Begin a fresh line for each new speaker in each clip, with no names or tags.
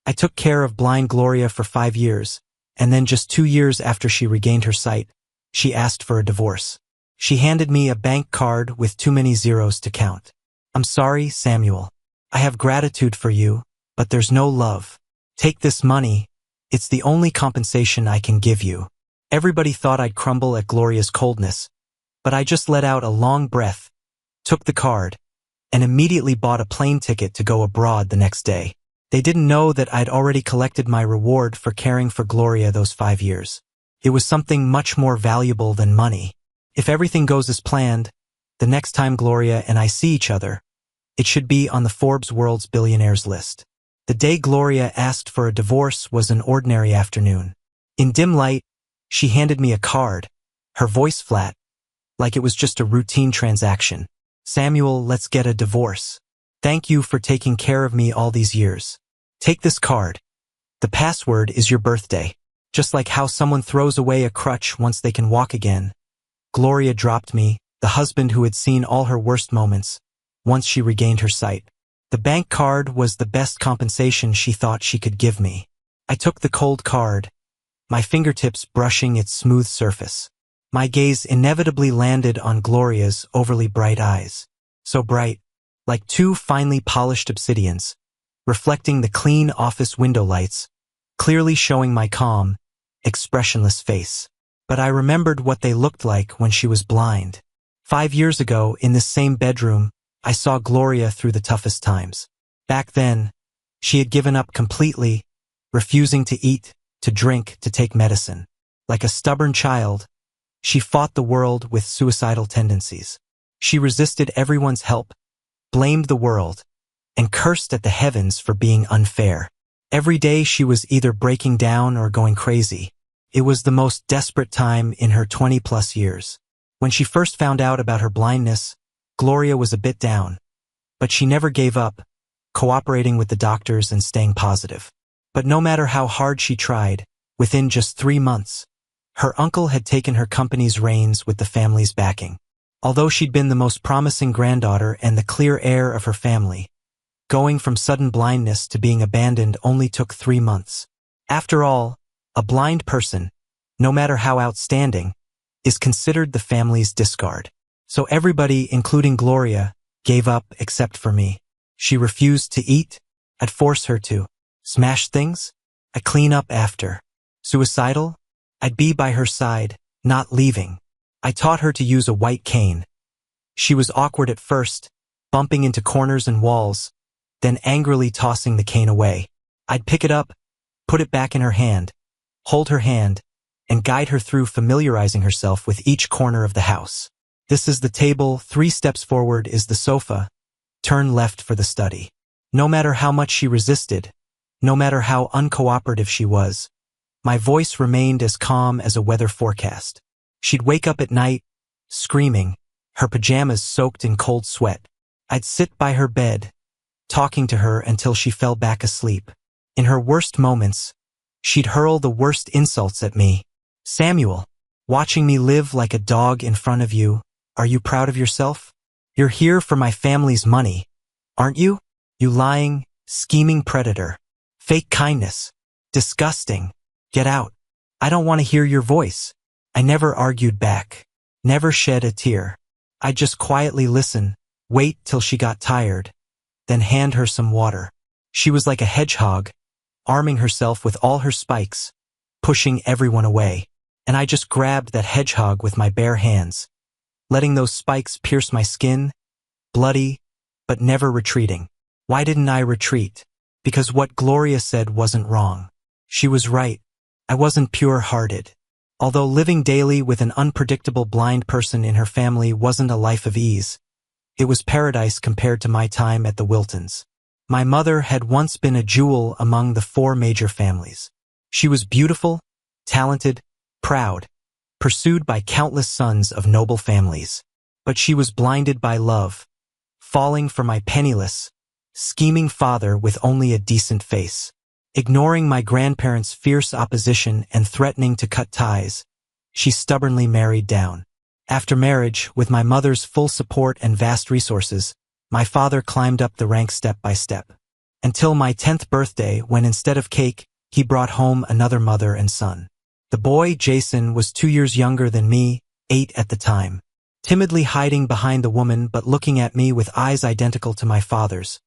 I took care of blind Gloria for 5 years, and then just 2 years after she regained her sight, she asked for a divorce. She handed me a bank card with too many zeros to count. I'm sorry, Samuel. I have gratitude for you, but there's no love. Take this money. It's the only compensation I can give you. Everybody thought I'd crumble at Gloria's coldness, but I just let out a long breath, took the card, and immediately bought a plane ticket to go abroad the next day. They didn't know that I'd already collected my reward for caring for Gloria those 5 years. It was something much more valuable than money. If everything goes as planned, the next time Gloria and I see each other, it should be on the Forbes World's Billionaires list. The day Gloria asked for a divorce was an ordinary afternoon. In dim light, she handed me a card, her voice flat, like it was just a routine transaction. Samuel, let's get a divorce. Thank you for taking care of me all these years. Take this card. The password is your birthday. Just like how someone throws away a crutch once they can walk again, Gloria dropped me, the husband who had seen all her worst moments, once she regained her sight. The bank card was the best compensation she thought she could give me. I took the cold card, my fingertips brushing its smooth surface. My gaze inevitably landed on Gloria's overly bright eyes. So bright, like 2 finely polished obsidians, reflecting the clean office window lights, clearly showing my calm, expressionless face. But I remembered what they looked like when she was blind. 5 years ago, in this same bedroom, I saw Gloria through the toughest times. Back then, she had given up completely, refusing to eat, to drink, to take medicine. Like a stubborn child, she fought the world with suicidal tendencies. She resisted everyone's help, blamed the world, and cursed at the heavens for being unfair. Every day she was either breaking down or going crazy. It was the most desperate time in her 20-plus years. When she first found out about her blindness, Gloria was a bit down, but she never gave up, cooperating with the doctors and staying positive. But no matter how hard she tried, within just 3 months, her uncle had taken her company's reins with the family's backing. Although she'd been the most promising granddaughter and the clear heir of her family, going from sudden blindness to being abandoned only took 3 months. After all, a blind person, no matter how outstanding, is considered the family's discard. So everybody, including Gloria, gave up except for me. She refused to eat. I'd force her to. Smash things? I'd clean up after. Suicidal? I'd be by her side, not leaving. I taught her to use a white cane. She was awkward at first, bumping into corners and walls, then angrily tossing the cane away. I'd pick it up, put it back in her hand, hold her hand, and guide her through familiarizing herself with each corner of the house. This is the table, 3 steps forward is the sofa, turn left for the study. No matter how much she resisted, no matter how uncooperative she was, my voice remained as calm as a weather forecast. She'd wake up at night, screaming, her pajamas soaked in cold sweat. I'd sit by her bed, talking to her until she fell back asleep. In her worst moments, she'd hurl the worst insults at me. Samuel, watching me live like a dog in front of you, are you proud of yourself? You're here for my family's money, aren't you? You lying, scheming predator. Fake kindness. Disgusting. Get out. I don't want to hear your voice. I never argued back. Never shed a tear. I'd just quietly listen, wait till she got tired, then hand her some water. She was like a hedgehog, arming herself with all her spikes, pushing everyone away. And I just grabbed that hedgehog with my bare hands, letting those spikes pierce my skin, bloody, but never retreating. Why didn't I retreat? Because what Gloria said wasn't wrong. She was right. I wasn't pure-hearted. Although living daily with an unpredictable blind person in her family wasn't a life of ease, it was paradise compared to my time at the Wiltons. My mother had once been a jewel among the 4 major families. She was beautiful, talented, proud, pursued by countless sons of noble families. But she was blinded by love, falling for my penniless, scheming father with only a decent face. Ignoring my grandparents' fierce opposition and threatening to cut ties, she stubbornly married down. After marriage, with my mother's full support and vast resources, my father climbed up the ranks step by step. Until my 10th birthday, when instead of cake, he brought home another mother and son. The boy, Jason, was 2 years younger than me, 8 at the time. Timidly hiding behind the woman but looking at me with eyes identical to my father's.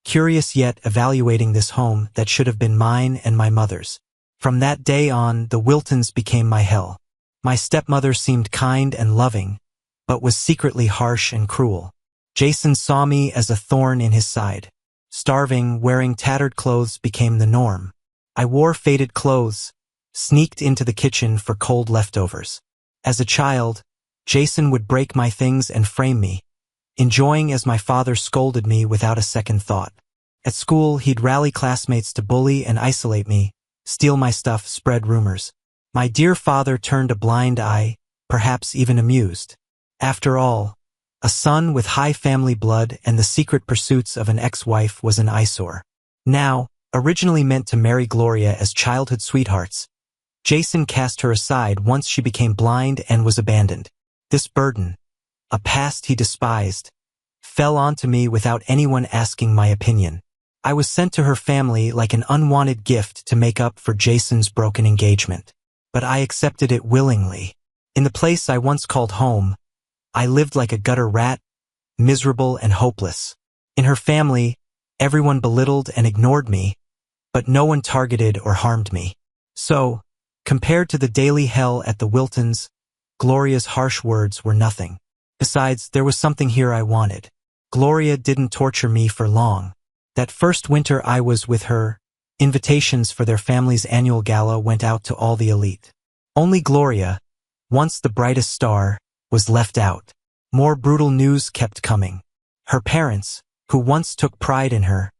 Curious yet evaluating this home that should have been mine and my mother's. From that day on, the Wiltons became my hell. My stepmother seemed kind and loving, but was secretly harsh and cruel. Jason saw me as a thorn in his side. Starving, wearing tattered clothes became the norm. I wore faded clothes, sneaked into the kitchen for cold leftovers. As a child, Jason would break my things and frame me, enjoying as my father scolded me without a second thought. At school, he'd rally classmates to bully and isolate me, steal my stuff, spread rumors. My dear father turned a blind eye, perhaps even amused. After all, a son with high family blood and the secret pursuits of an ex-wife was an eyesore. Now, originally meant to marry Gloria as childhood sweethearts, Jason cast her aside once she became blind and was abandoned. This burden, a past he despised, fell onto me without anyone asking my opinion. I was sent to her family like an unwanted gift to make up for Jason's broken engagement. But I accepted it willingly. In the place I once called home, I lived like a gutter rat, miserable and hopeless. In her family, everyone belittled and ignored me, but no one targeted or harmed me. So, compared to the daily hell at the Wiltons, Gloria's harsh words were nothing. Besides, there was something here I wanted. Gloria didn't torture me for long. That first winter I was with her, invitations for their family's annual gala went out to all the elite. Only Gloria, once the brightest star, was left out. More brutal news kept coming. Her parents, who once took pride in her,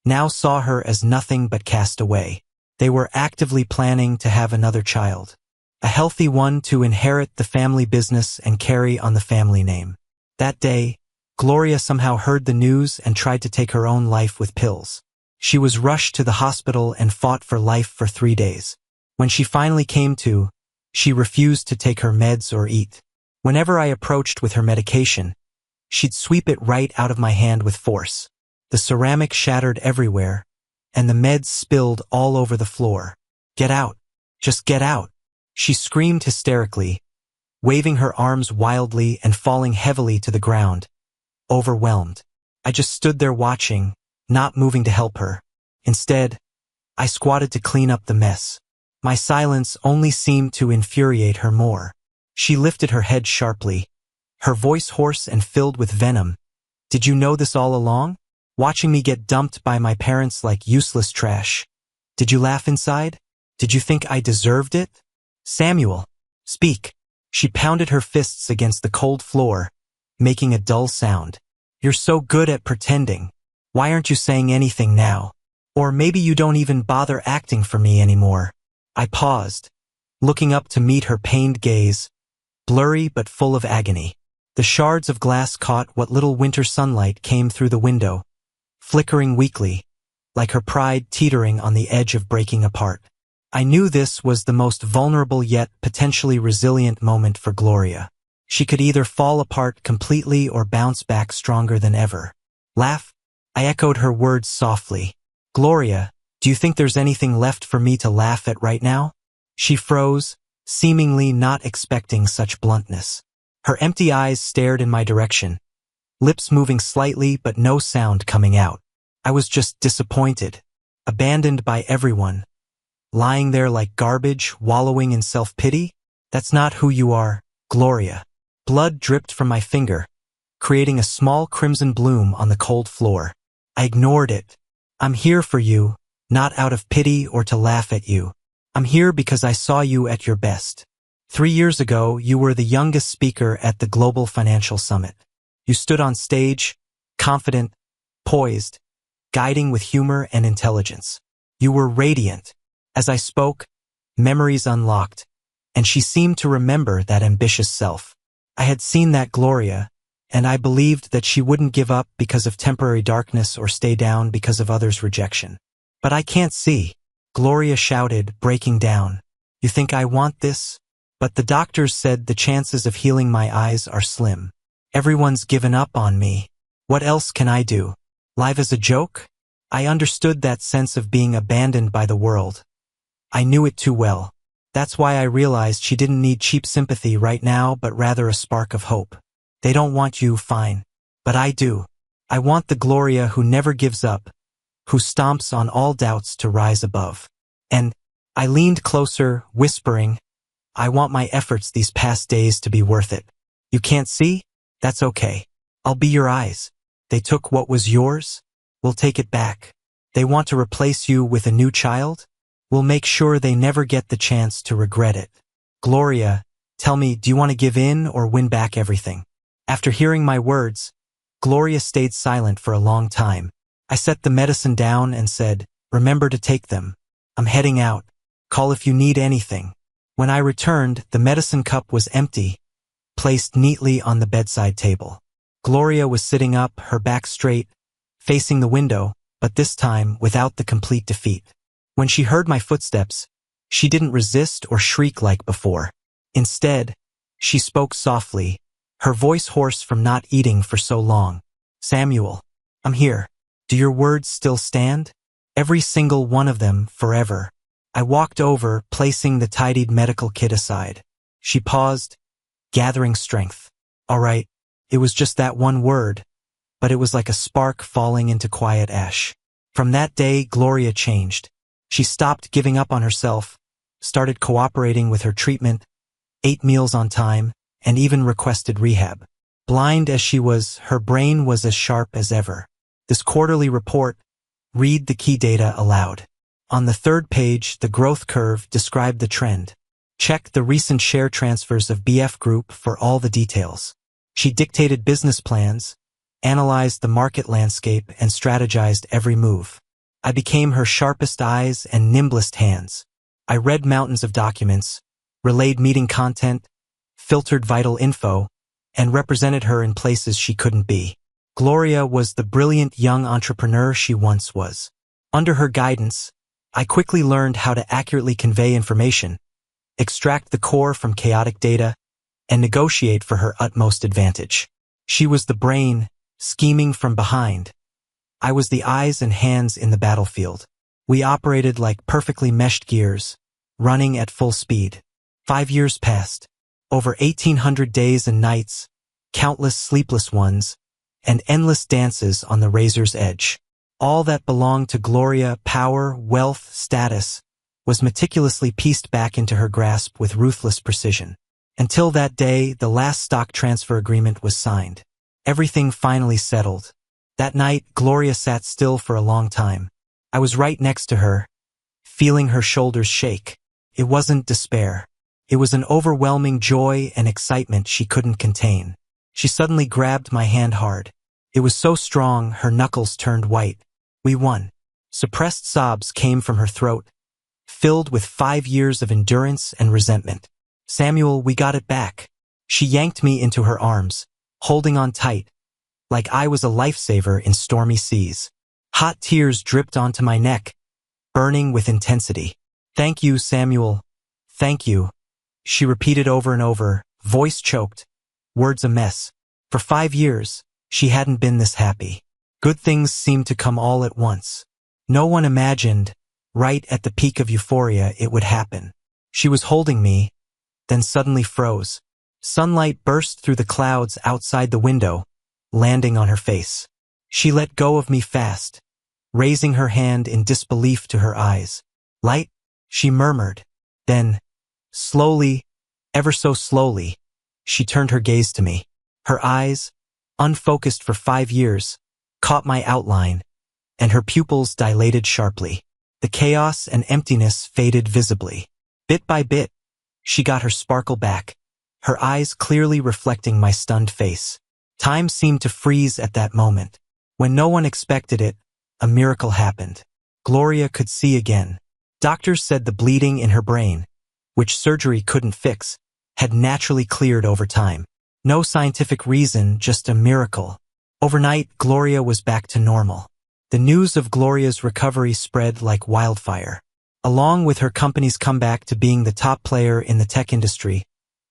now saw her as nothing but cast away. They were actively planning to have another child. A healthy one to inherit the family business and carry on the family name. That day, Gloria somehow heard the news and tried to take her own life with pills. She was rushed to the hospital and fought for life for 3 days. When she finally came to, she refused to take her meds or eat. Whenever I approached with her medication, she'd sweep it right out of my hand with force. The ceramic shattered everywhere, and the meds spilled all over the floor. "Get out! Just get out!" She screamed hysterically, waving her arms wildly and falling heavily to the ground, overwhelmed. I just stood there watching, not moving to help her. Instead, I squatted to clean up the mess. My silence only seemed to infuriate her more. She lifted her head sharply, her voice hoarse and filled with venom. "Did you know this all along? Watching me get dumped by my parents like useless trash. Did you laugh inside? Did you think I deserved it? Samuel, speak." She pounded her fists against the cold floor, making a dull sound. "You're so good at pretending. Why aren't you saying anything now? Or maybe you don't even bother acting for me anymore." I paused, looking up to meet her pained gaze, blurry but full of agony. The shards of glass caught what little winter sunlight came through the window, flickering weakly, like her pride teetering on the edge of breaking apart. I knew this was the most vulnerable yet potentially resilient moment for Gloria. She could either fall apart completely or bounce back stronger than ever. "Laugh?" I echoed her words softly. "Gloria, do you think there's anything left for me to laugh at right now?" She froze, seemingly not expecting such bluntness. Her empty eyes stared in my direction, lips moving slightly but no sound coming out. I was just disappointed, abandoned by everyone. Lying there like garbage, wallowing in self-pity? That's not who you are, Gloria. Blood dripped from my finger, creating a small crimson bloom on the cold floor. I ignored it. "I'm here for you, not out of pity or to laugh at you. I'm here because I saw you at your best. 3 years ago, you were the youngest speaker at the Global Financial Summit. You stood on stage, confident, poised, guiding with humor and intelligence. You were radiant. As I spoke, memories unlocked, and she seemed to remember that ambitious self. I had seen that Gloria, and I believed that she wouldn't give up because of temporary darkness or stay down because of others' rejection. But I can't see," Gloria shouted, breaking down. "You think I want this? But the doctors said the chances of healing my eyes are slim. Everyone's given up on me. What else can I do? Live as a joke? I understood that sense of being abandoned by the world. I knew it too well. That's why I realized she didn't need cheap sympathy right now, but rather a spark of hope. They don't want you, fine. But I do. I want the Gloria who never gives up, who stomps on all doubts to rise above. And I leaned closer, whispering, I want my efforts these past days to be worth it. You can't see? That's okay. I'll be your eyes. They took what was yours? We'll take it back. They want to replace you with a new child? We'll make sure they never get the chance to regret it. Gloria, tell me, do you want to give in or win back everything? After hearing my words, Gloria stayed silent for a long time. I set the medicine down and said, remember to take them. I'm heading out. Call if you need anything. When I returned, the medicine cup was empty, placed neatly on the bedside table. Gloria was sitting up, her back straight, facing the window, but this time without the complete defeat. When she heard my footsteps, she didn't resist or shriek like before. Instead, she spoke softly, her voice hoarse from not eating for so long. Samuel, I'm here. Do your words still stand? Every single one of them, forever. I walked over, placing the tidied medical kit aside. She paused, gathering strength. All right, it was just that one word, but it was like a spark falling into quiet ash. From that day, Gloria changed. She stopped giving up on herself, started cooperating with her treatment, ate meals on time, and even requested rehab. Blind as she was, her brain was as sharp as ever. This quarterly report, read the key data aloud. On the third page, the growth curve described the trend. Check the recent share transfers of BF Group for all the details. She dictated business plans, analyzed the market landscape, and strategized every move. I became her sharpest eyes and nimblest hands. I read mountains of documents, relayed meeting content, filtered vital info, and represented her in places she couldn't be. Gloria was the brilliant young entrepreneur she once was. Under her guidance, I quickly learned how to accurately convey information, extract the core from chaotic data, and negotiate for her utmost advantage. She was the brain, scheming from behind. I was the eyes and hands in the battlefield. We operated like perfectly meshed gears, running at full speed. 5 years passed. Over 1,800 days and nights, countless sleepless ones, and endless dances on the razor's edge. All that belonged to Gloria, power, wealth, status, was meticulously pieced back into her grasp with ruthless precision. Until that day, the last stock transfer agreement was signed. Everything finally settled. That night, Gloria sat still for a long time. I was right next to her, feeling her shoulders shake. It wasn't despair. It was an overwhelming joy and excitement she couldn't contain. She suddenly grabbed my hand hard. It was so strong, her knuckles turned white. We won. Suppressed sobs came from her throat, filled with 5 years of endurance and resentment. Samuel, we got it back. She yanked me into her arms, holding on tight, like I was a lifesaver in stormy seas. Hot tears dripped onto my neck, burning with intensity. Thank you, Samuel. Thank you. She repeated over and over, voice choked, words a mess. For 5 years, she hadn't been this happy. Good things seemed to come all at once. No one imagined, right at the peak of euphoria, it would happen. She was holding me, then suddenly froze. Sunlight burst through the clouds outside the window, landing on her face. She let go of me fast, raising her hand in disbelief to her eyes. Light? She murmured. Then, slowly, ever so slowly, she turned her gaze to me. Her eyes, unfocused for 5 years, caught my outline, and her pupils dilated sharply. The chaos and emptiness faded visibly. Bit by bit, she got her sparkle back, her eyes clearly reflecting my stunned face. Time seemed to freeze at that moment. When no one expected it, a miracle happened. Gloria could see again. Doctors said the bleeding in her brain, which surgery couldn't fix, had naturally cleared over time. No scientific reason, just a miracle. Overnight, Gloria was back to normal. The news of Gloria's recovery spread like wildfire. Along with her company's comeback to being the top player in the tech industry,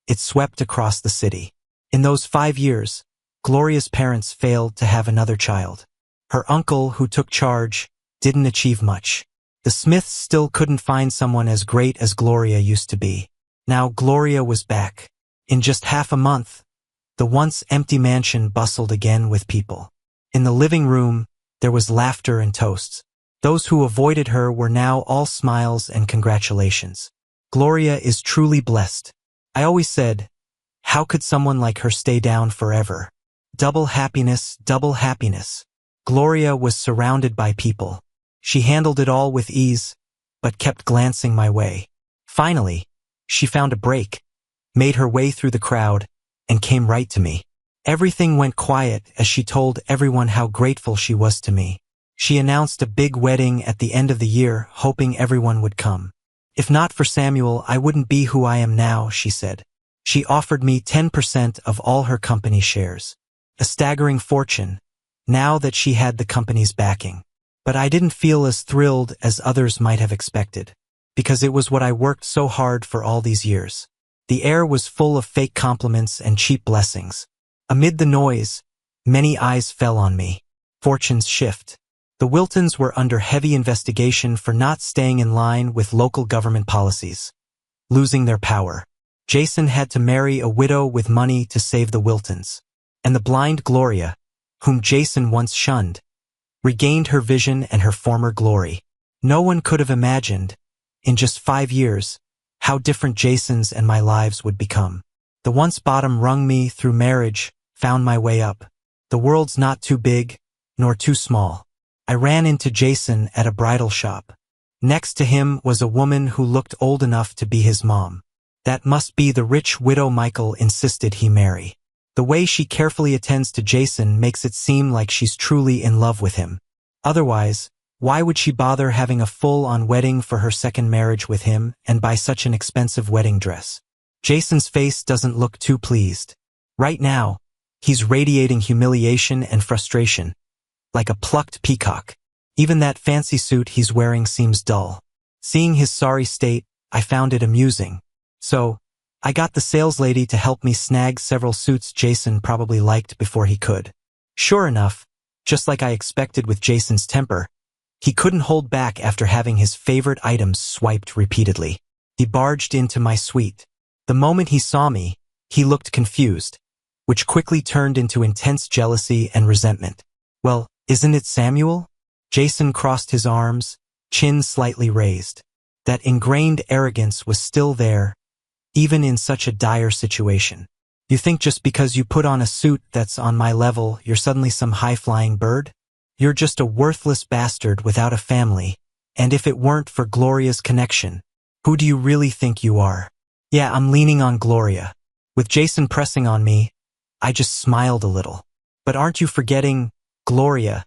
it swept across the city. In those 5 years, Gloria's parents failed to have another child. Her uncle, who took charge, didn't achieve much. The Smiths still couldn't find someone as great as Gloria used to be. Now Gloria was back. In just half a month, the once empty mansion bustled again with people. In the living room, there was laughter and toasts. Those who avoided her were now all smiles and congratulations. Gloria is truly blessed. I always said, how could someone like her stay down forever? Double happiness, double happiness. Gloria was surrounded by people. She handled it all with ease, but kept glancing my way. Finally, she found a break, made her way through the crowd, and came right to me. Everything went quiet as she told everyone how grateful she was to me. She announced a big wedding at the end of the year, hoping everyone would come. If not for Samuel, I wouldn't be who I am now, she said. She offered me 10% of all her company shares. A staggering fortune, now that she had the company's backing. But I didn't feel as thrilled as others might have expected, because it was what I worked so hard for all these years. The air was full of fake compliments and cheap blessings. Amid the noise, many eyes fell on me. Fortunes shift. The Wiltons were under heavy investigation for not staying in line with local government policies, losing their power. Jason had to marry a widow with money to save the Wiltons. And the blind Gloria, whom Jason once shunned, regained her vision and her former glory. No one could have imagined, in just 5 years, how different Jason's and my lives would become. The once bottom rung me through marriage found my way up. The world's not too big, nor too small. I ran into Jason at a bridal shop. Next to him was a woman who looked old enough to be his mom. That must be the rich widow Michael insisted he marry. The way she carefully attends to Jason makes it seem like she's truly in love with him. Otherwise, why would she bother having a full-on wedding for her second marriage with him and buy such an expensive wedding dress? Jason's face doesn't look too pleased. Right now, he's radiating humiliation and frustration, like a plucked peacock. Even that fancy suit he's wearing seems dull. Seeing his sorry state, I found it amusing. So, I got the saleslady to help me snag several suits Jason probably liked before he could. Sure enough, just like I expected with Jason's temper, he couldn't hold back after having his favorite items swiped repeatedly. He barged into my suite. The moment he saw me, he looked confused, which quickly turned into intense jealousy and resentment. Well, isn't it Samuel? Jason crossed his arms, chin slightly raised. That ingrained arrogance was still there, even in such a dire situation. You think just because you put on a suit that's on my level, you're suddenly some high-flying bird? You're just a worthless bastard without a family, and if it weren't for Gloria's connection, who do you really think you are? Yeah, I'm leaning on Gloria. With Jason pressing on me, I just smiled a little. But aren't you forgetting Gloria,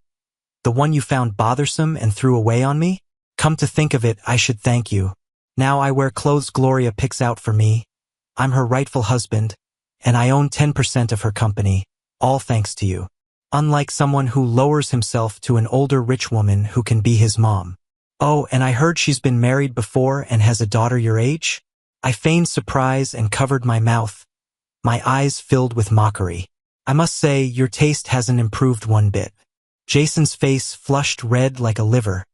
the one you found bothersome and threw away on me? Come to think of it, I should thank you. Now I wear clothes Gloria picks out for me. I'm her rightful husband, and I own 10% of her company, all thanks to you. Unlike someone who lowers himself to an older rich woman who can be his mom. Oh, and I heard she's been married before and has a daughter your age? I feigned surprise and covered my mouth, my eyes filled with mockery. I must say, your taste hasn't improved one bit. Jason's face flushed red like a liver,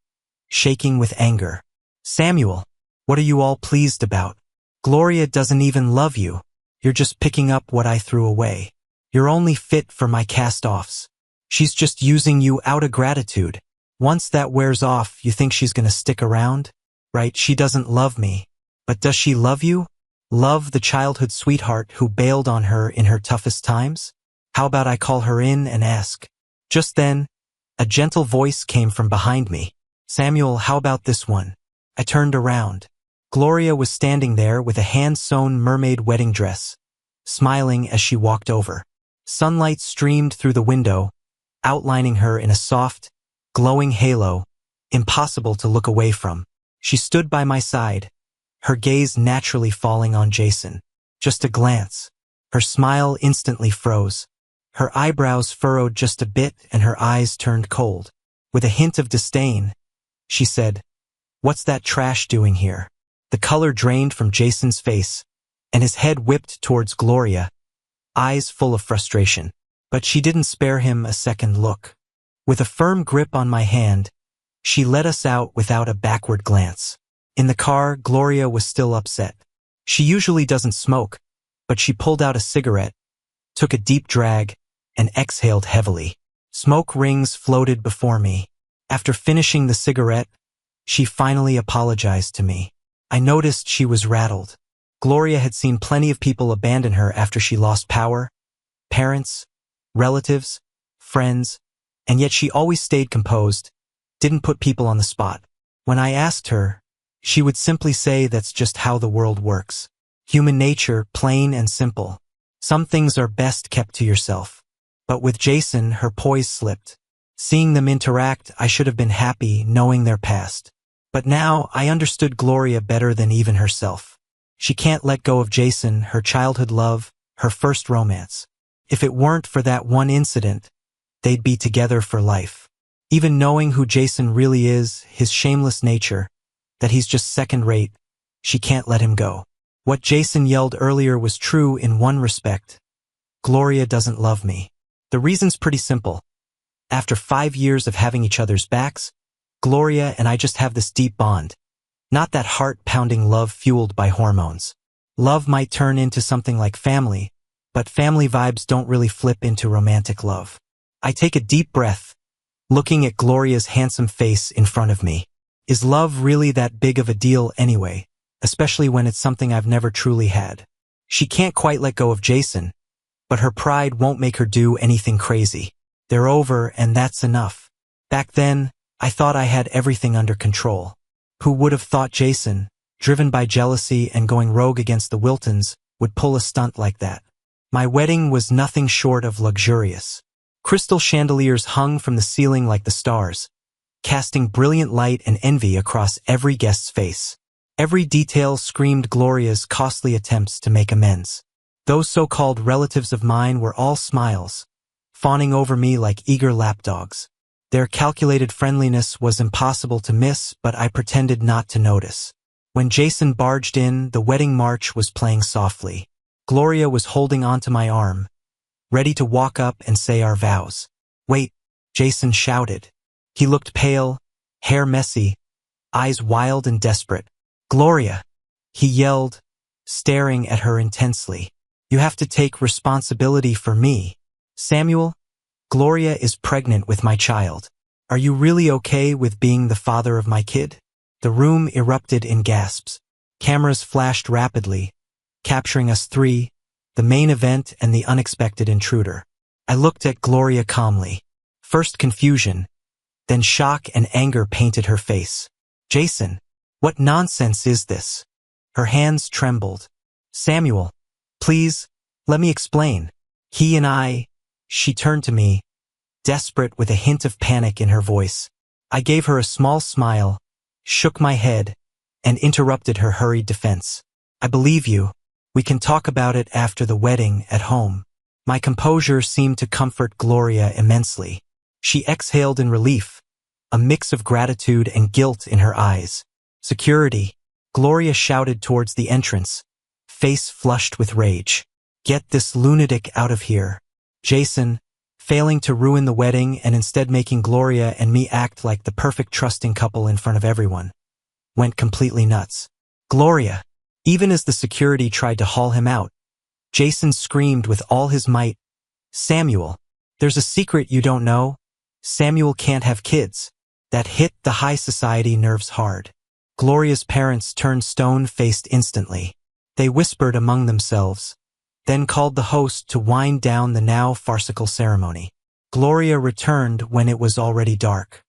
shaking with anger. Samuel, what are you all pleased about? Gloria doesn't even love you. You're just picking up what I threw away. You're only fit for my cast-offs. She's just using you out of gratitude. Once that wears off, you think she's gonna stick around? Right, she doesn't love me. But does she love you? Love the childhood sweetheart who bailed on her in her toughest times? How about I call her in and ask? Just then, a gentle voice came from behind me. Samuel, how about this one? I turned around. Gloria was standing there with a hand-sewn mermaid wedding dress, smiling as she walked over. Sunlight streamed through the window, outlining her in a soft, glowing halo, impossible to look away from. She stood by my side, her gaze naturally falling on Jason. Just a glance. Her smile instantly froze. Her eyebrows furrowed just a bit and her eyes turned cold. With a hint of disdain, she said, "What's that trash doing here?" The color drained from Jason's face, and his head whipped towards Gloria, eyes full of frustration. But she didn't spare him a second look. With a firm grip on my hand, She let us out without a backward glance. In the car, Gloria was still upset. She usually doesn't smoke, but she pulled out a cigarette, took a deep drag, and exhaled heavily. Smoke rings floated before me. After finishing the cigarette, she finally apologized to me. I noticed she was rattled. Gloria had seen plenty of people abandon her after she lost power, parents, relatives, friends, and yet she always stayed composed, didn't put people on the spot. When I asked her, she would simply say that's just how the world works. Human nature, plain and simple. Some things are best kept to yourself. But with Jason, her poise slipped. Seeing them interact, I should have been happy knowing their past. But now, I understood Gloria better than even herself. She can't let go of Jason, her childhood love, her first romance. If it weren't for that one incident, they'd be together for life. Even knowing who Jason really is, his shameless nature, that he's just second-rate, she can't let him go. What Jason yelled earlier was true in one respect. Gloria doesn't love me. The reason's pretty simple. After 5 years of having each other's backs, Gloria and I just have this deep bond. Not that heart-pounding love fueled by hormones. Love might turn into something like family, but family vibes don't really flip into romantic love. I take a deep breath, looking at Gloria's handsome face in front of me. Is love really that big of a deal anyway, especially when it's something I've never truly had? She can't quite let go of Jason, but her pride won't make her do anything crazy. They're over, and that's enough. Back then, I thought I had everything under control. Who would have thought Jason, driven by jealousy and going rogue against the Wiltons, would pull a stunt like that? My wedding was nothing short of luxurious. Crystal chandeliers hung from the ceiling like the stars, casting brilliant light and envy across every guest's face. Every detail screamed Gloria's costly attempts to make amends. Those so-called relatives of mine were all smiles, fawning over me like eager lapdogs. Their calculated friendliness was impossible to miss, but I pretended not to notice. When Jason barged in, the wedding march was playing softly. Gloria was holding onto my arm, ready to walk up and say our vows. "Wait," Jason shouted. He looked pale, hair messy, eyes wild and desperate. "Gloria," he yelled, staring at her intensely. "You have to take responsibility for me. Samuel, Gloria is pregnant with my child. Are you really okay with being the father of my kid?" The room erupted in gasps. Cameras flashed rapidly, capturing us three, the main event and the unexpected intruder. I looked at Gloria calmly. First confusion, then shock and anger painted her face. "Jason, what nonsense is this?" Her hands trembled. "Samuel, please, let me explain. He and I..." She turned to me, desperate with a hint of panic in her voice. I gave her a small smile, shook my head, and interrupted her hurried defense. "I believe you. We can talk about it after the wedding at home." My composure seemed to comfort Gloria immensely. She exhaled in relief, a mix of gratitude and guilt in her eyes. "Security," Gloria shouted towards the entrance, face flushed with rage. "Get this lunatic out of here." Jason, failing to ruin the wedding and instead making Gloria and me act like the perfect trusting couple in front of everyone, went completely nuts. "Gloria!" Even as the security tried to haul him out, Jason screamed with all his might, "Samuel, there's a secret you don't know. Samuel can't have kids." That hit the high society nerves hard. Gloria's parents turned stone-faced instantly. They whispered among themselves, then called the host to wind down the now farcical ceremony. Gloria returned when it was already dark.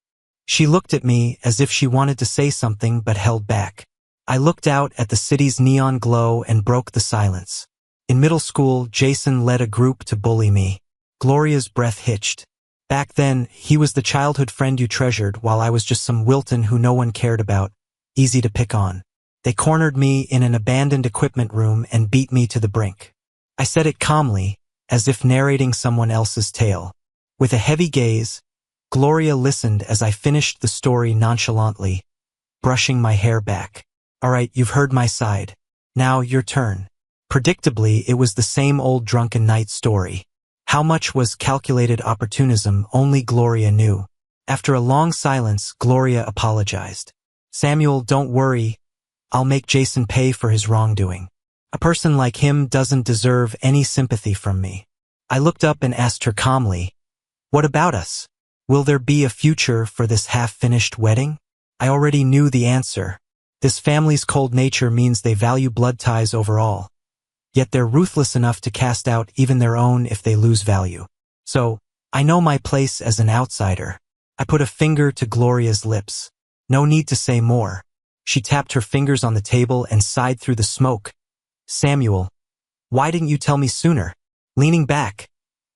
She looked at me as if she wanted to say something but held back. I looked out at the city's neon glow and broke the silence. In middle school, Jason led a group to bully me. Gloria's breath hitched. Back then, he was the childhood friend you treasured while I was just some Wilton who no one cared about, easy to pick on. They cornered me in an abandoned equipment room and beat me to the brink. I said it calmly, as if narrating someone else's tale. With a heavy gaze, Gloria listened as I finished the story nonchalantly, brushing my hair back. "All right, you've heard my side. Now, your turn." Predictably, it was the same old drunken night story. How much was calculated opportunism only Gloria knew. After a long silence, Gloria apologized. Samuel, don't worry. I'll make Jason pay for his wrongdoing. A person like him doesn't deserve any sympathy from me. I looked up and asked her calmly, what about us? Will there be a future for this half-finished wedding? I already knew the answer. This family's cold nature means they value blood ties over all. Yet they're ruthless enough to cast out even their own if they lose value. So, I know my place as an outsider. I put a finger to Gloria's lips. No need to say more. She tapped her fingers on the table and sighed through the smoke. Samuel, why didn't you tell me sooner? Leaning back,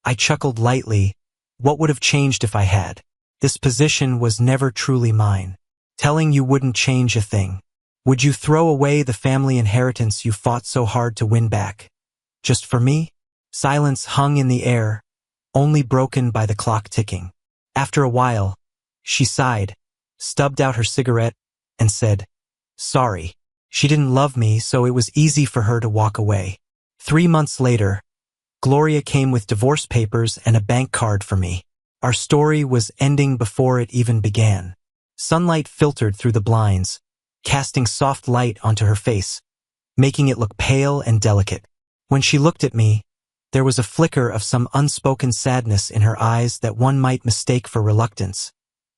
I chuckled lightly. What would have changed if I had? This position was never truly mine. Telling you wouldn't change a thing. Would you throw away the family inheritance you fought so hard to win back? Just for me? Silence hung in the air, only broken by the clock ticking. After a while, she sighed, stubbed out her cigarette, and said, sorry. She didn't love me, so it was easy for her to walk away. 3 months later, Gloria came with divorce papers and a bank card for me. Our story was ending before it even began. Sunlight filtered through the blinds, casting soft light onto her face, making it look pale and delicate. When she looked at me, there was a flicker of some unspoken sadness in her eyes that one might mistake for reluctance.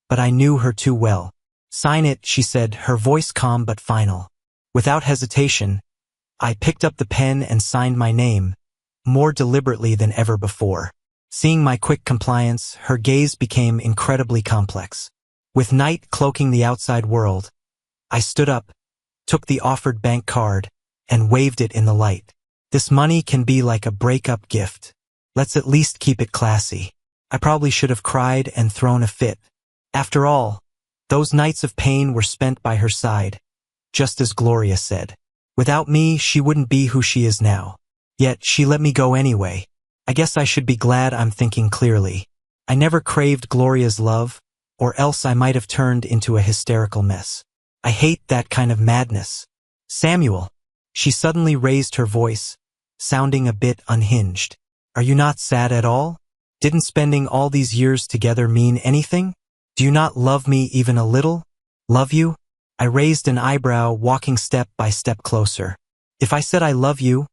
But I knew her too well. Sign it, she said, her voice calm but final. Without hesitation, I picked up the pen and signed my name, more deliberately than ever before. Seeing my quick compliance, her gaze became incredibly complex. With night cloaking the outside world, I stood up, took the offered bank card, and waved it in the light. This money can be like a breakup gift. Let's at least keep it classy. I probably should have cried and thrown a fit. After all, those nights of pain were spent by her side, just as Gloria said. Without me, she wouldn't be who she is now. Yet she let me go anyway. I guess I should be glad I'm thinking clearly. I never craved Gloria's love, or else I might have turned into a hysterical mess. I hate that kind of madness. Samuel. She suddenly raised her voice, sounding a bit unhinged. Are you not sad at all? Didn't spending all these years together mean anything? Do you not love me even a little? Love you? I raised an eyebrow, walking step by step closer. If I said I love you,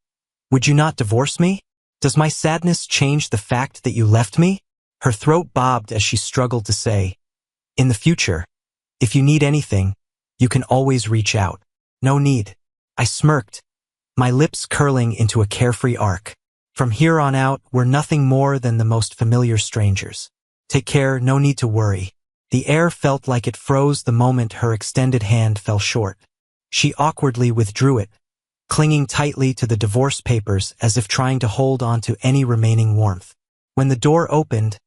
would you not divorce me? Does my sadness change the fact that you left me? Her throat bobbed as she struggled to say, in the future, if you need anything, you can always reach out. No need. I smirked, my lips curling into a carefree arc. From here on out, we're nothing more than the most familiar strangers. Take care, no need to worry. The air felt like it froze the moment her extended hand fell short. She awkwardly withdrew it, clinging tightly to the divorce papers as if trying to hold on to any remaining warmth. When the door opened,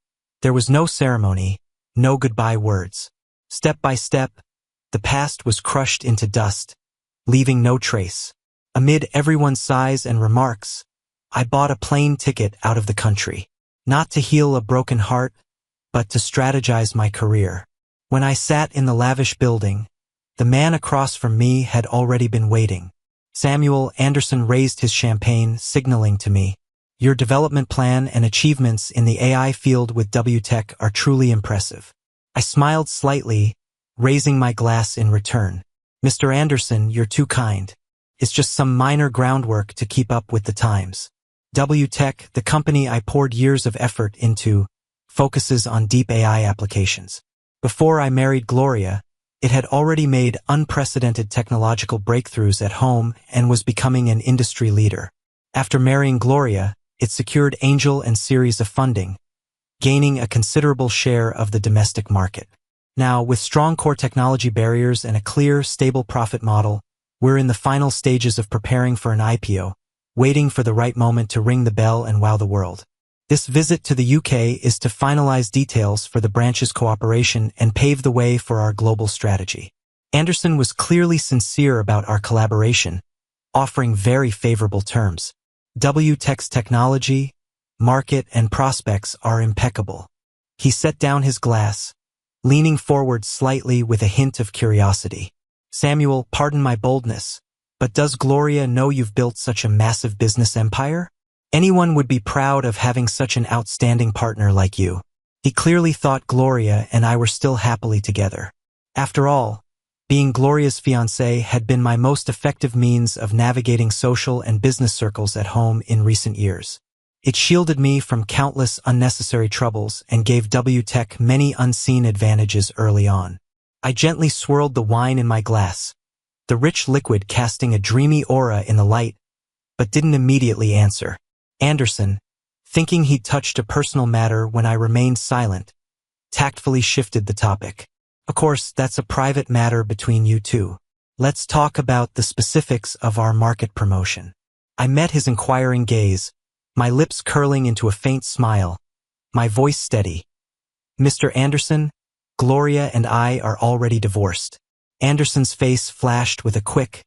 there was no ceremony, no goodbye words. Step by step, the past was crushed into dust, leaving no trace. Amid everyone's sighs and remarks, I bought a plane ticket out of the country. Not to heal a broken heart, but to strategize my career. When I sat in the lavish building, the man across from me had already been waiting. Samuel Anderson raised his champagne, signaling to me, your development plan and achievements in the AI field with WTech are truly impressive. I smiled slightly, raising my glass in return. Mr. Anderson, you're too kind. It's just some minor groundwork to keep up with the times. WTech, the company I poured years of effort into, focuses on deep AI applications. Before I married Gloria, it had already made unprecedented technological breakthroughs at home and was becoming an industry leader. After marrying Gloria, it secured angel and series of funding, gaining a considerable share of the domestic market. Now, with strong core technology barriers and a clear, stable profit model, we're in the final stages of preparing for an IPO, waiting for the right moment to ring the bell and wow the world. This visit to the UK is to finalize details for the branch's cooperation and pave the way for our global strategy. Anderson was clearly sincere about our collaboration, offering very favorable terms. WTech's technology, market, and prospects are impeccable. He set down his glass, leaning forward slightly with a hint of curiosity. Samuel, pardon my boldness, but does Gloria know you've built such a massive business empire? Anyone would be proud of having such an outstanding partner like you. He clearly thought Gloria and I were still happily together. After all, being Gloria's fiancé had been my most effective means of navigating social and business circles at home in recent years. It shielded me from countless unnecessary troubles and gave WTech many unseen advantages early on. I gently swirled the wine in my glass, the rich liquid casting a dreamy aura in the light, but didn't immediately answer. Anderson, thinking he'd touched a personal matter when I remained silent, tactfully shifted the topic. Of course, that's a private matter between you two. Let's talk about the specifics of our market promotion. I met his inquiring gaze, my lips curling into a faint smile, my voice steady. Mr. Anderson, Gloria and I are already divorced. Anderson's face flashed with a quick,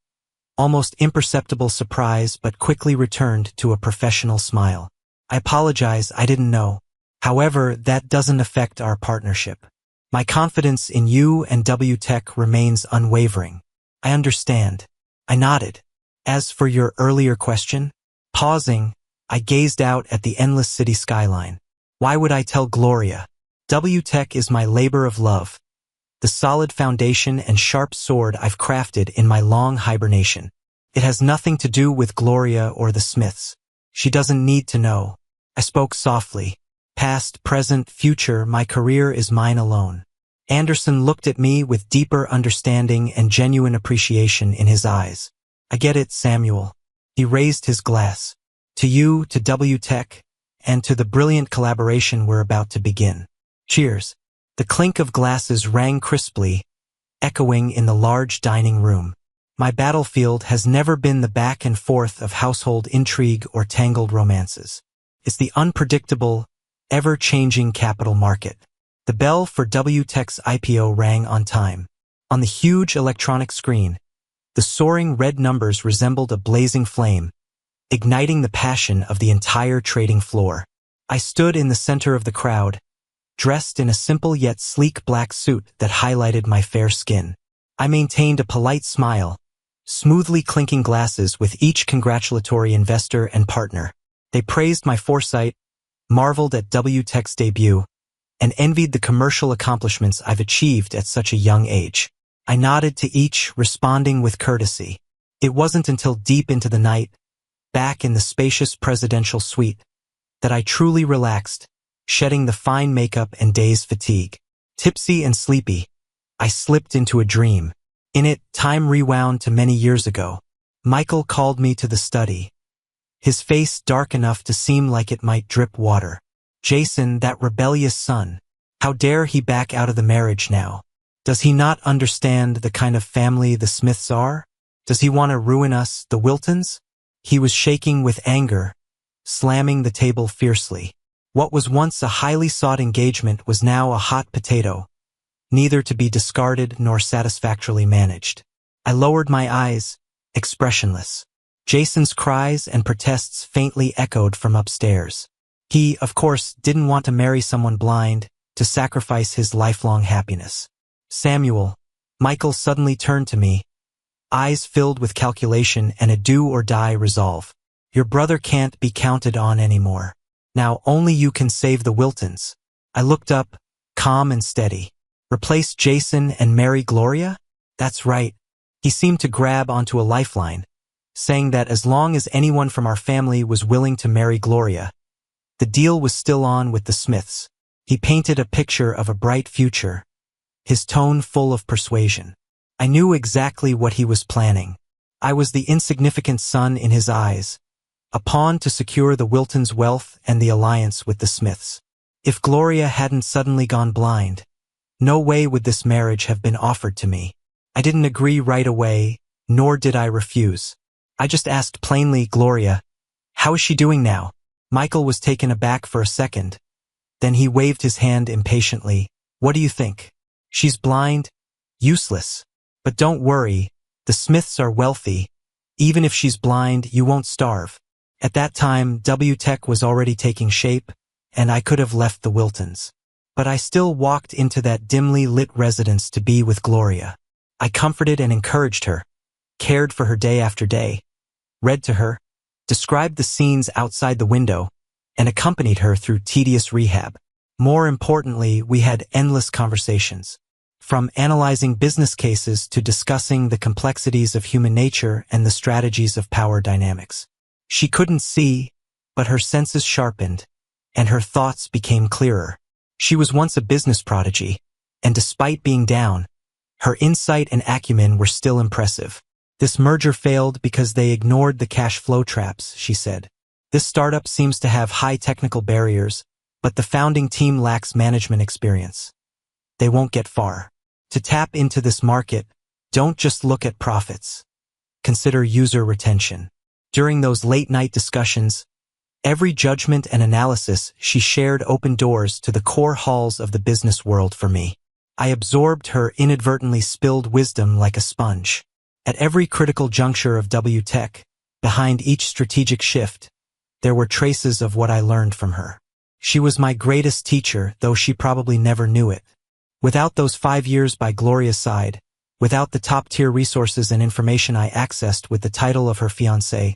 almost imperceptible surprise but quickly returned to a professional smile. I apologize, I didn't know. However, that doesn't affect our partnership. My confidence in you and WTech remains unwavering. I understand. I nodded. As for your earlier question, pausing, I gazed out at the endless city skyline. Why would I tell Gloria? WTech is my labor of love, the solid foundation and sharp sword I've crafted in my long hibernation. It has nothing to do with Gloria or the Smiths. She doesn't need to know. I spoke softly. Past, present, future, my career is mine alone. Anderson looked at me with deeper understanding and genuine appreciation in his eyes. I get it, Samuel. He raised his glass. To you, to WTech, and to the brilliant collaboration we're about to begin. Cheers. The clink of glasses rang crisply, echoing in the large dining room. My battlefield has never been the back and forth of household intrigue or tangled romances. It's the unpredictable, ever-changing capital market. The bell for WTech's IPO rang on time. On the huge electronic screen, the soaring red numbers resembled a blazing flame, igniting the passion of the entire trading floor. I stood in the center of the crowd, dressed in a simple yet sleek black suit that highlighted my fair skin. I maintained a polite smile, smoothly clinking glasses with each congratulatory investor and partner. They praised my foresight, marveled at WTech's debut, and envied the commercial accomplishments I've achieved at such a young age. I nodded to each, responding with courtesy. It wasn't until deep into the night, back in the spacious presidential suite, that I truly relaxed, shedding the fine makeup and day's fatigue. Tipsy and sleepy, I slipped into a dream. In it, time rewound to many years ago. Michael called me to the study, his face dark enough to seem like it might drip water. Jason, that rebellious son. How dare he back out of the marriage now? Does he not understand the kind of family the Smiths are? Does he want to ruin us, the Wiltons? He was shaking with anger, slamming the table fiercely. What was once a highly sought engagement was now a hot potato, neither to be discarded nor satisfactorily managed. I lowered my eyes, expressionless. Jason's cries and protests faintly echoed from upstairs. He, of course, didn't want to marry someone blind, to sacrifice his lifelong happiness. Samuel, Michael suddenly turned to me, eyes filled with calculation and a do-or-die resolve. Your brother can't be counted on anymore. Now only you can save the Wiltons. I looked up, calm and steady. Replace Jason and marry Gloria? That's right. He seemed to grab onto a lifeline, saying that as long as anyone from our family was willing to marry Gloria, the deal was still on with the Smiths. He painted a picture of a bright future, his tone full of persuasion. I knew exactly what he was planning. I was the insignificant son in his eyes, a pawn to secure the Wiltons' wealth and the alliance with the Smiths. If Gloria hadn't suddenly gone blind, no way would this marriage have been offered to me. I didn't agree right away, nor did I refuse. I just asked plainly, Gloria, how is she doing now? Michael was taken aback for a second. Then he waved his hand impatiently. What do you think? She's blind, useless. But don't worry, the Smiths are wealthy. Even if she's blind, you won't starve. At that time, WTech was already taking shape, and I could have left the Wiltons. But I still walked into that dimly lit residence to be with Gloria. I comforted and encouraged her, cared for her day after day, read to her, described the scenes outside the window, and accompanied her through tedious rehab. More importantly, we had endless conversations. From analyzing business cases to discussing the complexities of human nature and the strategies of power dynamics. She couldn't see, but her senses sharpened, and her thoughts became clearer. She was once a business prodigy, and despite being down, her insight and acumen were still impressive. This merger failed because they ignored the cash flow traps, she said. This startup seems to have high technical barriers, but the founding team lacks management experience. They won't get far. To tap into this market, don't just look at profits. Consider user retention. During those late-night discussions, every judgment and analysis she shared opened doors to the core halls of the business world for me. I absorbed her inadvertently spilled wisdom like a sponge. At every critical juncture of WTech, behind each strategic shift, there were traces of what I learned from her. She was my greatest teacher, though she probably never knew it. Without those 5 years by Gloria's side, without the top-tier resources and information I accessed with the title of her fiancé,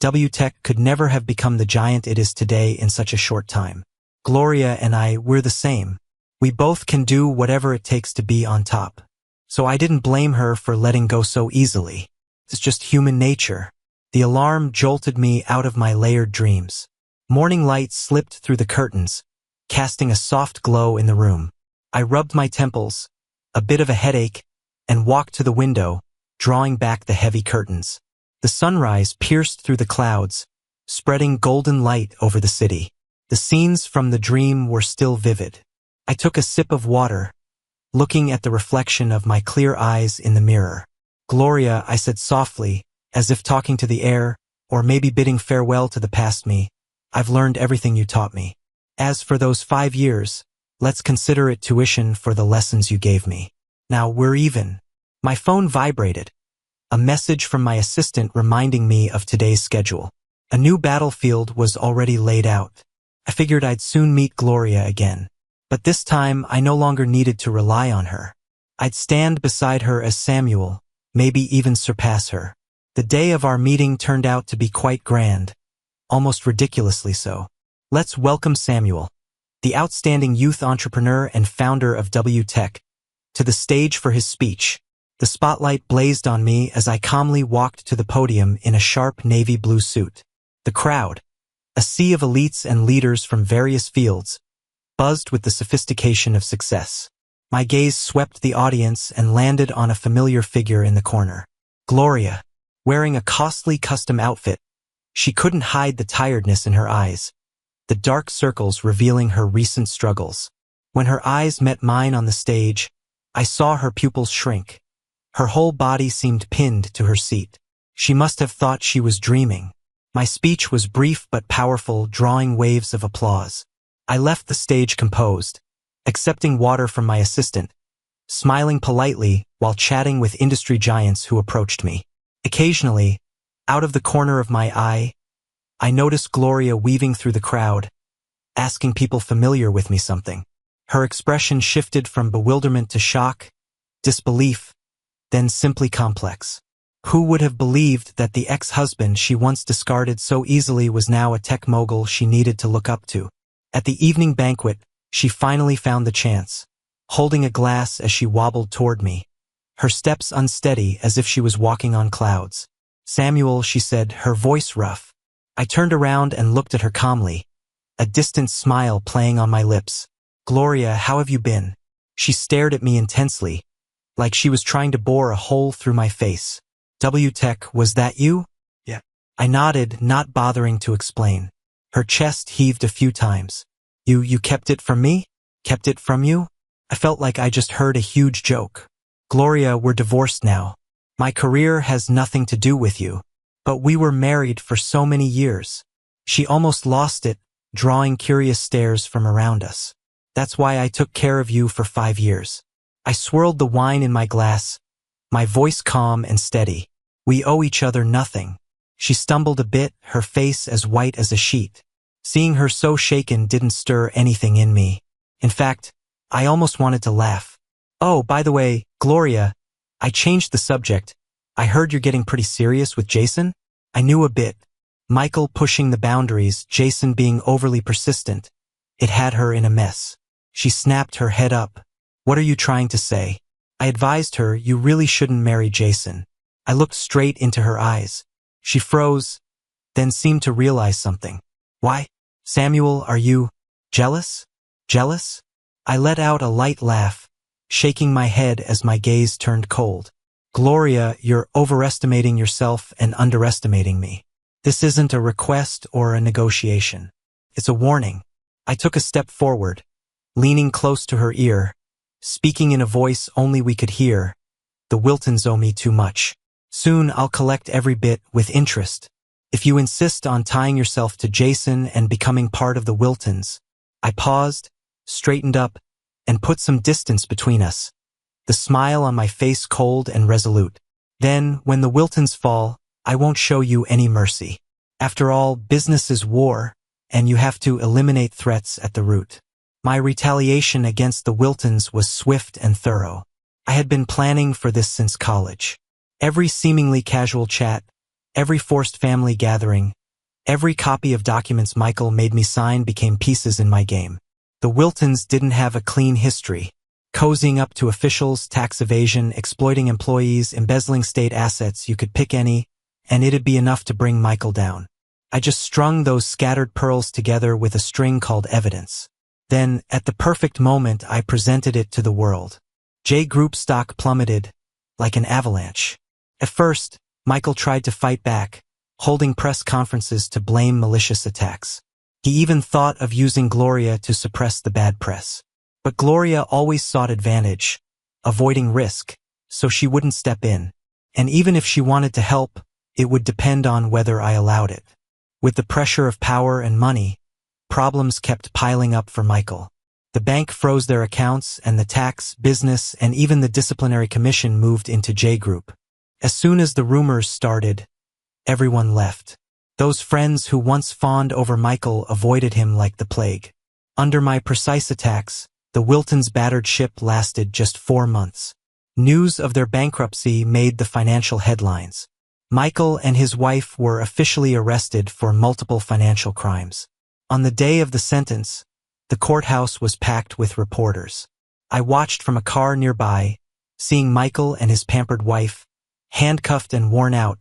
WTech could never have become the giant it is today in such a short time. Gloria and I, we're the same. We both can do whatever it takes to be on top. So I didn't blame her for letting go so easily. It's just human nature. The alarm jolted me out of my layered dreams. Morning light slipped through the curtains, casting a soft glow in the room. I rubbed my temples, a bit of a headache, and walked to the window, drawing back the heavy curtains. The sunrise pierced through the clouds, spreading golden light over the city. The scenes from the dream were still vivid. I took a sip of water, looking at the reflection of my clear eyes in the mirror. Gloria, I said softly, as if talking to the air, or maybe bidding farewell to the past me, I've learned everything you taught me. As for those 5 years, let's consider it tuition for the lessons you gave me. Now we're even. My phone vibrated. A message from my assistant reminding me of today's schedule. A new battlefield was already laid out. I figured I'd soon meet Gloria again. But this time, I no longer needed to rely on her. I'd stand beside her as Samuel, maybe even surpass her. The day of our meeting turned out to be quite grand, almost ridiculously so. Let's welcome Samuel, the outstanding youth entrepreneur and founder of WTech, to the stage for his speech. The spotlight blazed on me as I calmly walked to the podium in a sharp navy blue suit. The crowd, a sea of elites and leaders from various fields, buzzed with the sophistication of success. My gaze swept the audience and landed on a familiar figure in the corner. Gloria, wearing a costly custom outfit, she couldn't hide the tiredness in her eyes, the dark circles revealing her recent struggles. When her eyes met mine on the stage, I saw her pupils shrink. Her whole body seemed pinned to her seat. She must have thought she was dreaming. My speech was brief but powerful, drawing waves of applause. I left the stage composed, accepting water from my assistant, smiling politely while chatting with industry giants who approached me. Occasionally, out of the corner of my eye, I noticed Gloria weaving through the crowd, asking people familiar with me something. Her expression shifted from bewilderment to shock, disbelief, then simply complex. Who would have believed that the ex-husband she once discarded so easily was now a tech mogul she needed to look up to? At the evening banquet, she finally found the chance, holding a glass as she wobbled toward me, her steps unsteady as if she was walking on clouds. Samuel, she said, her voice rough. I turned around and looked at her calmly, a distant smile playing on my lips. Gloria, how have you been? She stared at me intensely, like she was trying to bore a hole through my face. WTech, was that you? Yeah. I nodded, not bothering to explain. Her chest heaved a few times. You kept it from me? Kept it from you? I felt like I just heard a huge joke. Gloria, we're divorced now. My career has nothing to do with you. But we were married for so many years. She almost lost it, drawing curious stares from around us. That's why I took care of you for 5 years. I swirled the wine in my glass, my voice calm and steady. We owe each other nothing. She stumbled a bit, her face as white as a sheet. Seeing her so shaken didn't stir anything in me. In fact, I almost wanted to laugh. Oh, by the way, Gloria, I changed the subject. I heard you're getting pretty serious with Jason? I knew a bit. Michael pushing the boundaries, Jason being overly persistent. It had her in a mess. She snapped her head up. What are you trying to say? I advised her you really shouldn't marry Jason. I looked straight into her eyes. She froze, then seemed to realize something. Why? Samuel, are you jealous? Jealous? I let out a light laugh, shaking my head as my gaze turned cold. Gloria, you're overestimating yourself and underestimating me. This isn't a request or a negotiation. It's a warning. I took a step forward, leaning close to her ear, speaking in a voice only we could hear. The Wiltons owe me too much. Soon I'll collect every bit with interest. If you insist on tying yourself to Jason and becoming part of the Wiltons. I paused, straightened up, and put some distance between us, the smile on my face cold and resolute. Then, when the Wiltons fall, I won't show you any mercy. After all, business is war, and you have to eliminate threats at the root. My retaliation against the Wiltons was swift and thorough. I had been planning for this since college. Every seemingly casual chat, every forced family gathering, every copy of documents Michael made me sign became pieces in my game. The Wiltons didn't have a clean history. Cozying up to officials, tax evasion, exploiting employees, embezzling state assets, you could pick any, and it'd be enough to bring Michael down. I just strung those scattered pearls together with a string called evidence. Then, at the perfect moment, I presented it to the world. J Group stock plummeted, like an avalanche. At first, Michael tried to fight back, holding press conferences to blame malicious attacks. He even thought of using Gloria to suppress the bad press. But Gloria always sought advantage, avoiding risk, so she wouldn't step in. And even if she wanted to help, it would depend on whether I allowed it. With the pressure of power and money, problems kept piling up for Michael. The bank froze their accounts, and the tax, business, and even the disciplinary commission moved into J Group. As soon as the rumors started, everyone left. Those friends who once fawned over Michael avoided him like the plague. Under my precise attacks, the Wiltons' battered ship lasted just 4 months. News of their bankruptcy made the financial headlines. Michael and his wife were officially arrested for multiple financial crimes. On the day of the sentence, the courthouse was packed with reporters. I watched from a car nearby, seeing Michael and his pampered wife, handcuffed and worn out,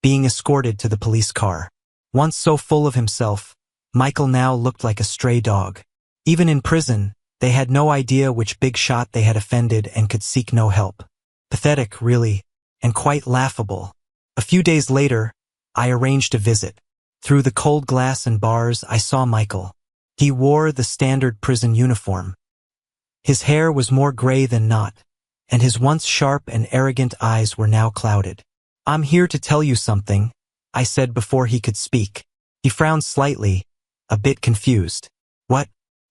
being escorted to the police car. Once so full of himself, Michael now looked like a stray dog. Even in prison, they had no idea which big shot they had offended and could seek no help. Pathetic, really, and quite laughable. A few days later, I arranged a visit. Through the cold glass and bars, I saw Michael. He wore the standard prison uniform. His hair was more gray than not, and his once sharp and arrogant eyes were now clouded. I'm here to tell you something, I said before he could speak. He frowned slightly, a bit confused. What?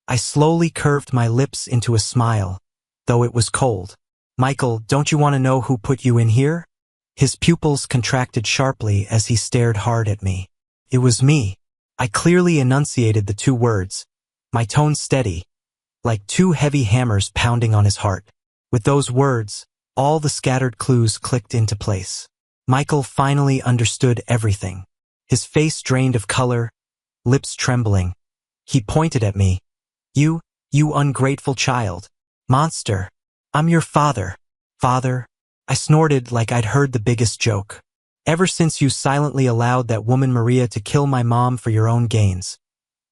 I slowly curved my lips into a smile, though it was cold. Michael, don't you want to know who put you in here? His pupils contracted sharply as he stared hard at me. It was me. I clearly enunciated the 2 words, my tone steady, like 2 heavy hammers pounding on his heart. With those words, all the scattered clues clicked into place. Michael finally understood everything. His face drained of color, lips trembling. He pointed at me. You ungrateful child. Monster. I'm your father. Father. I snorted like I'd heard the biggest joke. Ever since you silently allowed that woman Maria to kill my mom for your own gains.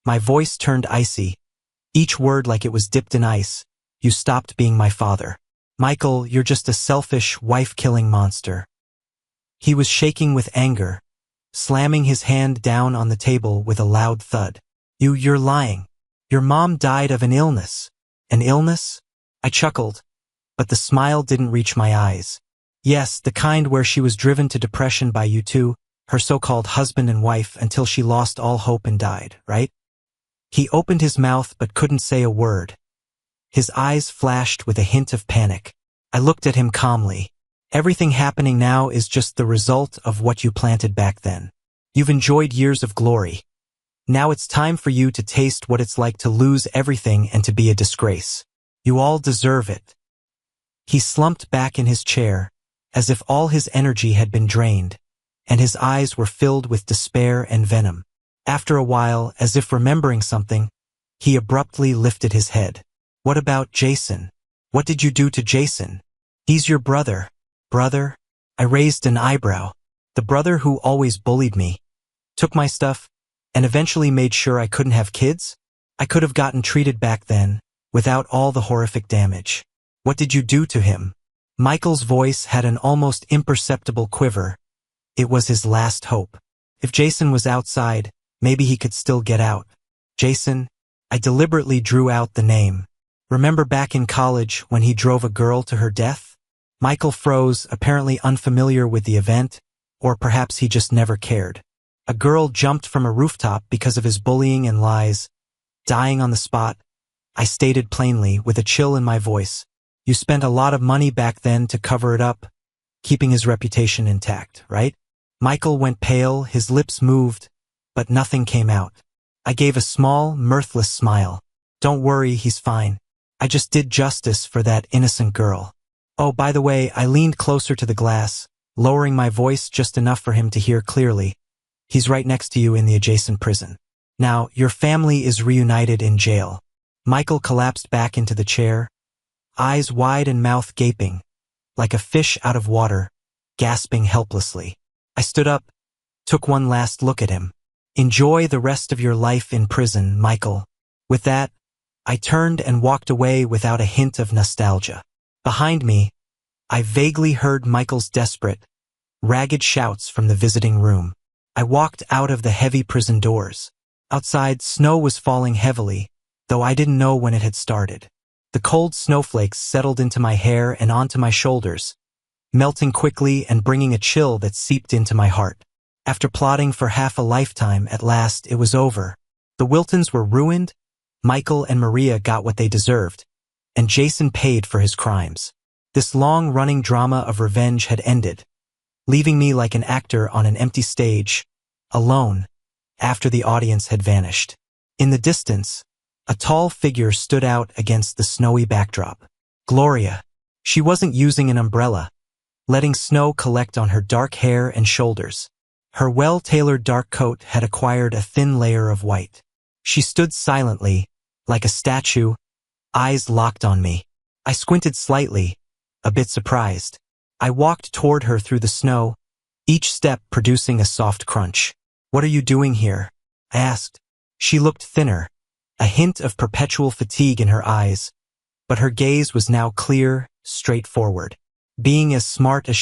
My voice turned icy. Each word like it was dipped in ice. You stopped being my father. Michael, you're just a selfish, wife-killing monster. He was shaking with anger, slamming his hand down on the table with a loud thud. You're lying. Your mom died of an illness. An illness? I chuckled, but the smile didn't reach my eyes. Yes, the kind where she was driven to depression by you two, her so-called husband and wife, until she lost all hope and died, right? He opened his mouth but couldn't say a word. His eyes flashed with a hint of panic. I looked at him calmly. Everything happening now is just the result of what you planted back then. You've enjoyed years of glory. Now it's time for you to taste what it's like to lose everything and to be a disgrace. You all deserve it. He slumped back in his chair, as if all his energy had been drained, and his eyes were filled with despair and venom. After a while, as if remembering something, He abruptly lifted his head. What about Jason? What did you do to Jason? He's your brother. Brother? I raised an eyebrow. The brother who always bullied me, took my stuff, and eventually made sure I couldn't have kids? I could have gotten treated back then, without all the horrific damage. What did you do to him? Michael's voice had an almost imperceptible quiver. It was his last hope. If Jason was outside, maybe he could still get out. Jason? I deliberately drew out the name. Remember back in college when he drove a girl to her death? Michael froze, apparently unfamiliar with the event, or perhaps he just never cared. A girl jumped from a rooftop because of his bullying and lies, dying on the spot. I stated plainly, with a chill in my voice. You spent a lot of money back then to cover it up, keeping his reputation intact, right? Michael went pale, his lips moved, but nothing came out. I gave a small, mirthless smile. Don't worry, he's fine. I just did justice for that innocent girl. Oh, by the way, I leaned closer to the glass, lowering my voice just enough for him to hear clearly. He's right next to you in the adjacent prison. Now, your family is reunited in jail. Michael collapsed back into the chair, eyes wide and mouth gaping, like a fish out of water, gasping helplessly. I stood up, took one last look at him. Enjoy the rest of your life in prison, Michael. With that, I turned and walked away without a hint of nostalgia. Behind me, I vaguely heard Michael's desperate, ragged shouts from the visiting room. I walked out of the heavy prison doors. Outside, snow was falling heavily, though I didn't know when it had started. The cold snowflakes settled into my hair and onto my shoulders, melting quickly and bringing a chill that seeped into my heart. After plotting for half a lifetime, at last it was over. The Wiltons were ruined, Michael and Maria got what they deserved, and Jason paid for his crimes. This long-running drama of revenge had ended, leaving me like an actor on an empty stage, alone, after the audience had vanished. In the distance, a tall figure stood out against the snowy backdrop. Gloria. She wasn't using an umbrella, letting snow collect on her dark hair and shoulders. Her well-tailored dark coat had acquired a thin layer of white. She stood silently, like a statue, eyes locked on me. I squinted slightly, a bit surprised. I walked toward her through the snow, each step producing a soft crunch. What are you doing here? I asked. She looked thinner, a hint of perpetual fatigue in her eyes, but her gaze was now clear, straightforward. Being as smart as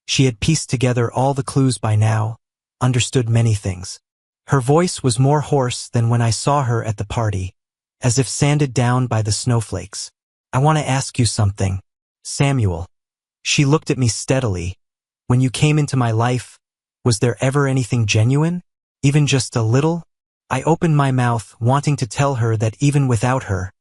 she had pieced together all the clues by now, understood many things. Her voice was more hoarse than when I saw her at the party, as if sanded down by the snowflakes. I want to ask you something, Samuel. She looked at me steadily. When you came into my life, was there ever anything genuine? Even just a little? I opened my mouth, wanting to tell her that even without her,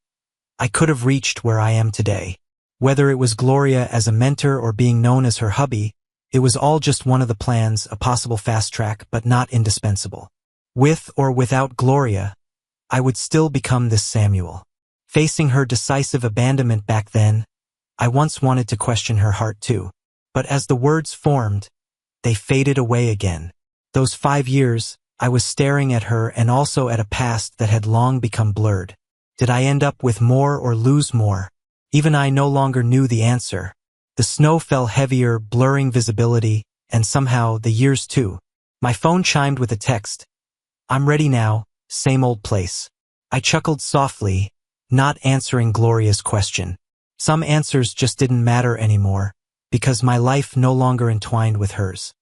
I could have reached where I am today. Whether it was Gloria as a mentor or being known as her hubby, it was all just one of the plans, a possible fast track, but not indispensable. With or without Gloria, I would still become this Samuel. Facing her decisive abandonment back then, I once wanted to question her heart too. But as the words formed, they faded away again. Those 5 years, I was staring at her and also at a past that had long become blurred. Did I end up with more or lose more? Even I no longer knew the answer. The snow fell heavier, blurring visibility, and somehow the years too. My phone chimed with a text. I'm ready now, same old place. I chuckled softly, not answering Gloria's question. Some answers just didn't matter anymore, because my life no longer entwined with hers.